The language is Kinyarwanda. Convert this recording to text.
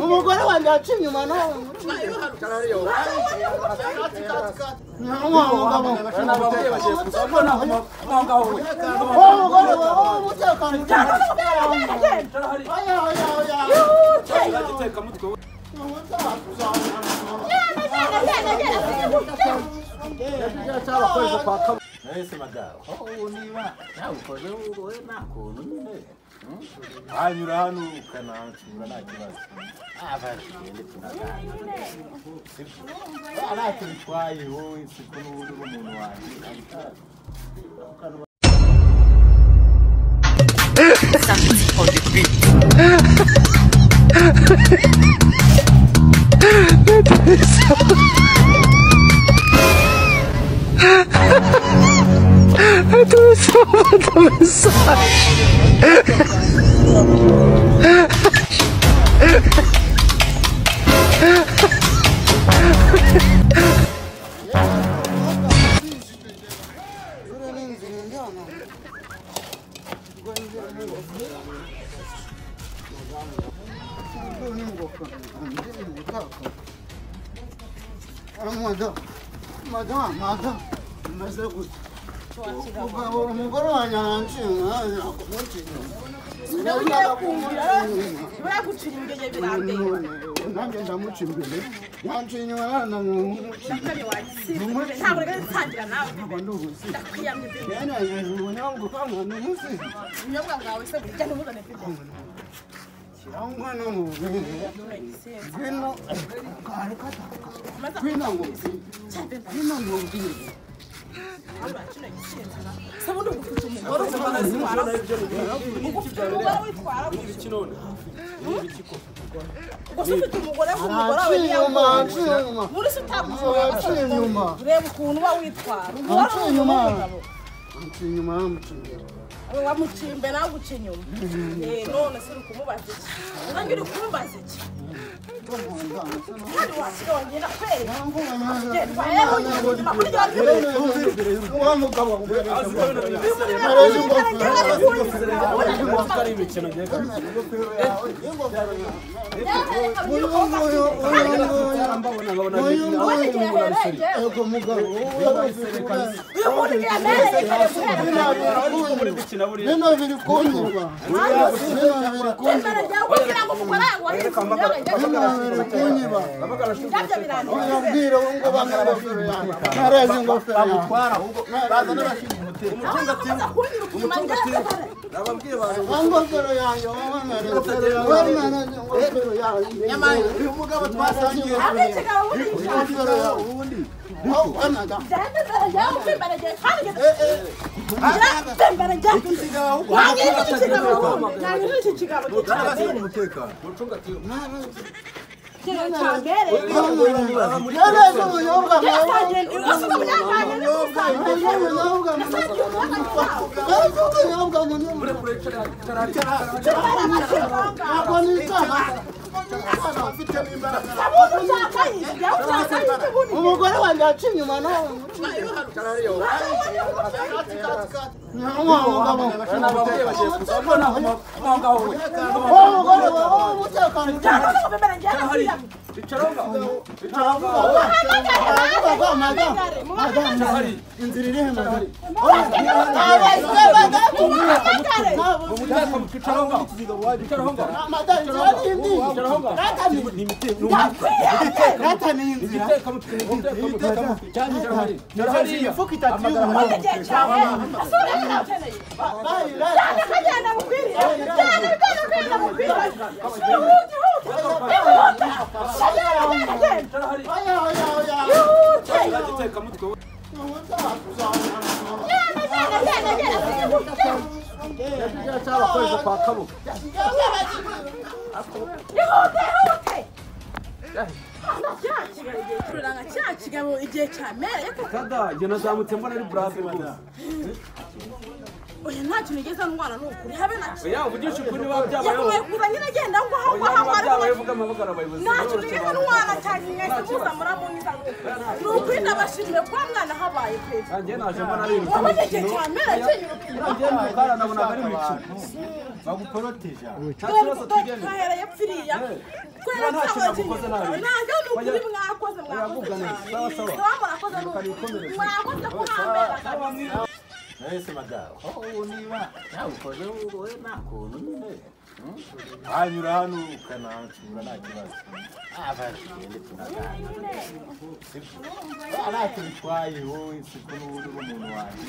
umugore wanjye yaciye inyuma nawe ese magaro niba nabukoze wowe nakuntu nyine hanyura hano ukanansura nta kibazo abashinde tunagana arati bitwaye wowe siko n'ubundi bw'umuntu wanjye On the beat. Madam, umugore wanjye yanciye uragucira imbere birandeye nanjye ndamuca imbere yanciye inyuma nakane wagisire ntabwo reka nsangira nawe ndakwiyamye ubunyobwa bwawe se burya ntubuzane pe sabundi ugufite umugore ubanazitwara ugufite umugore witwara gusa ufite umugore w'umugore wawe niyamuwe muri se utagushobora ureba ukuntu uba witwara inyuma wamuciye imbere nawe uguca inyuma none se uri kumubaza iki nange uri kumubaza iki kandi wasiga wagenda kwera umugore wanjye yaciye inyuma nawe igihe cyamera kada jye nazamutse mbona ari brave rwose oya ntacyo nigeze ndwara n'ukuri habe nacyo oya uvugisha ukuri wabyabayeho yakomeje kuza nyine agenda ngo aho oya wabyabayeho vuga amabagara abayobozi ntacyo nigeze ndwara cyane mwese muza muramuniza ni ukuri ndabashimiye kuba mwana habaye pe nanjye naje mbona ari ibintu wowe nicyo cyamera cyenyirukira nanjye mukara nabonaga ari imikino baguporoteje nta kibazo tugende twahereye pfiriya nta kintu nagukoze nabi ntabwo ni ukuri mwakoze sawa sawa murakoze mwakoze kuhambera ese madamu ubu niba yawukoze wowe nta kuntu nyine hanyura hano ukanansura nta kibazo abagende tunaganira nta kintu bitwaye wowe isuku n'ubundi bw'umuntu wanjye